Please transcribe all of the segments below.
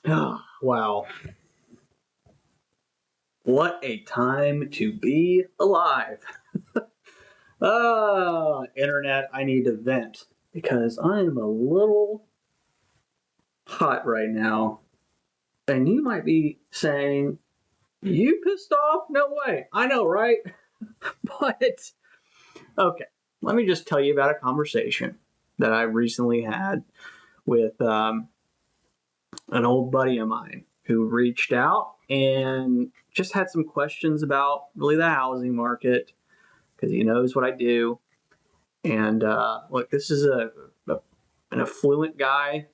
Oh, wow. What a time to be alive. Internet, I need to vent because I am a little hot right now. And you might be saying, you pissed off? No way. I know, right? But, okay, let me just tell you about a conversation that I recently had with an old buddy of mine who reached out and just had some questions about really the housing market because he knows what I do. And look, this is an affluent guy.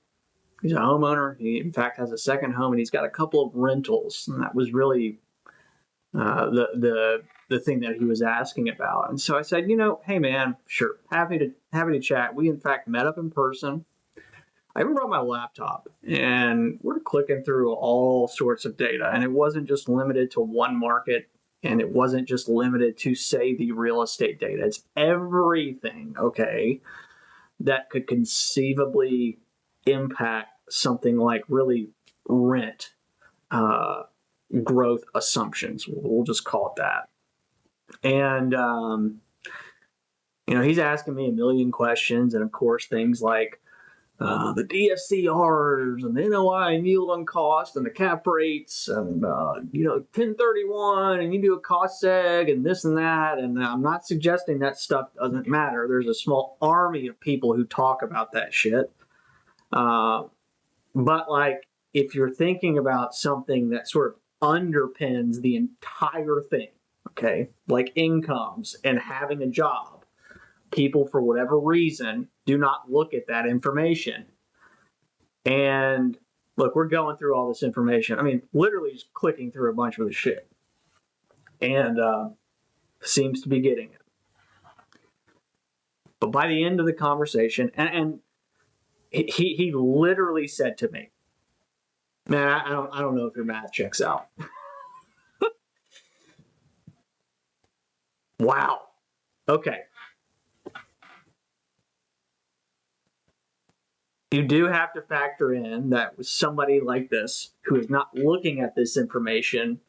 He's a homeowner. He, in fact, has a second home, and he's got a couple of rentals. And that was really the thing that he was asking about. And so I said, hey man, sure, happy to chat. We in fact met up in person. I even brought my laptop, and we're clicking through all sorts of data, and it wasn't just limited to one market, and it wasn't just limited to, say, the real estate data. It's everything, okay, that could conceivably impact something like really rent uh, growth assumptions. We'll just call it that. And he's asking me a million questions, and of course things like the DSCRs and the NOI and yield on cost and the cap rates and 1031 and you do a cost seg and this and that. And I'm not suggesting that stuff doesn't matter. There's a small army of people who talk about that shit. But like, if you're thinking about something that sort of underpins the entire thing, okay, like incomes and having a job, people, for whatever reason, do not look at that information. And look, we're going through all this information. I mean, literally just clicking through a bunch of the shit. And seems to be getting it. But by the end of the conversation, and he literally said to me, man, I don't know if your math checks out. Wow. Okay. You do have to factor in that with somebody like this who is not looking at this information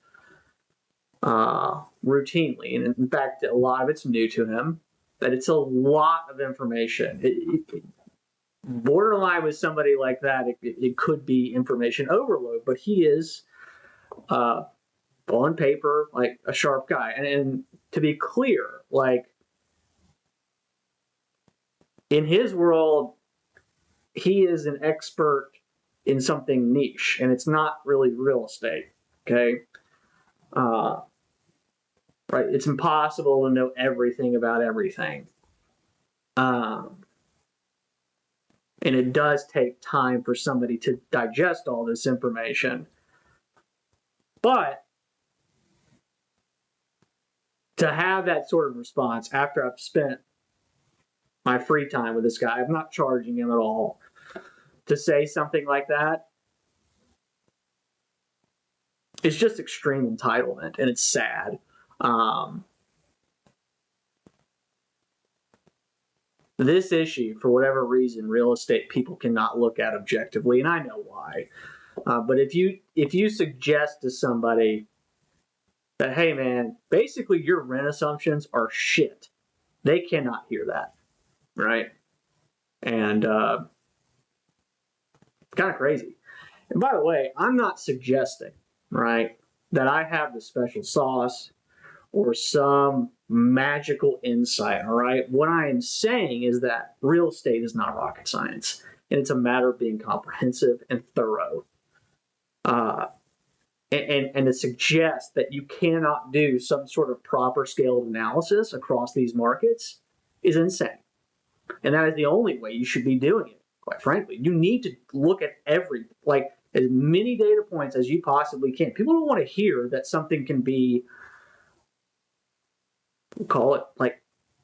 routinely, and in fact, a lot of it's new to him, that it's a lot of information. Borderline with somebody like that, it could be information overload, but he is on paper like a sharp guy. And to be clear, like in his world, he is an expert in something niche, and it's not really real estate. Okay. Right. It's impossible to know everything about everything. And it does take time for somebody to digest all this information. But to have that sort of response after I've spent my free time with this guy, I'm not charging him at all, to say something like that, it's just extreme entitlement, and it's sad. This issue, for whatever reason, real estate people cannot look at objectively, and I know why. But if you suggest to somebody that, hey man, basically your rent assumptions are shit, they cannot hear that, right? And kind of crazy. And by the way, I'm not suggesting, right, that I have the special sauce or some magical insight, all right? What I am saying is that real estate is not rocket science, and it's a matter of being comprehensive and thorough. And to suggest that you cannot do some sort of proper scaled analysis across these markets is insane. And that is the only way you should be doing it, quite frankly. You need to look at as many data points as you possibly can. People don't want to hear that something can be, we'll call it like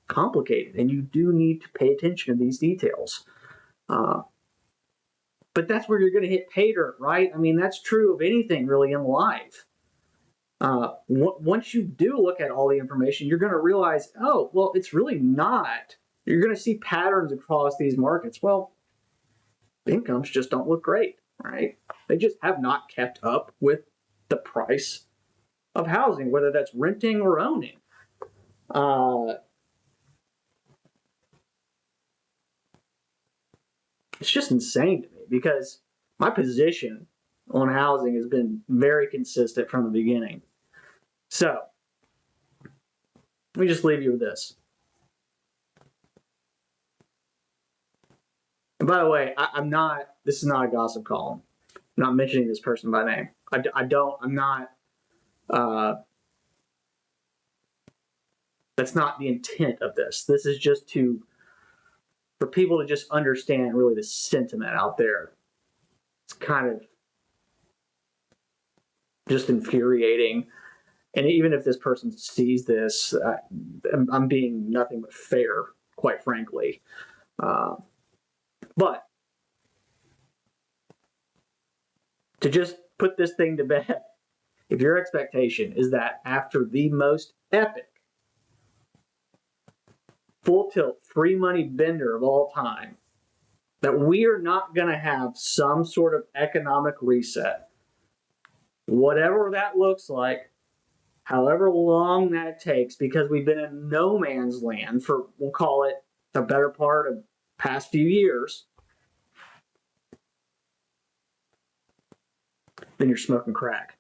complicated, and you do need to pay attention to these details. But that's where you're going to hit pay dirt, right? I mean, that's true of anything really in life. Once you do look at all the information, you're going to realize, oh, well, it's really not. You're going to see patterns across these markets. Well, incomes just don't look great. right? They just have not kept up with the price of housing, whether that's renting or owning. It's just insane to me because my position on housing has been very consistent from the beginning. So, let me just leave you with this. And by the way, I'm not, this is not a gossip column. I'm not mentioning this person by name. I'm not, uh, that's not the intent of this. This is just for people to just understand really the sentiment out there. It's kind of just infuriating. And even if this person sees this, I'm being nothing but fair, quite frankly. But to just put this thing to bed, if your expectation is that after the most epic full tilt free money bender of all time, that we are not going to have some sort of economic reset, whatever that looks like, however long that takes, because we've been in no man's land for, we'll call it, the better part of past few years, then you're smoking crack.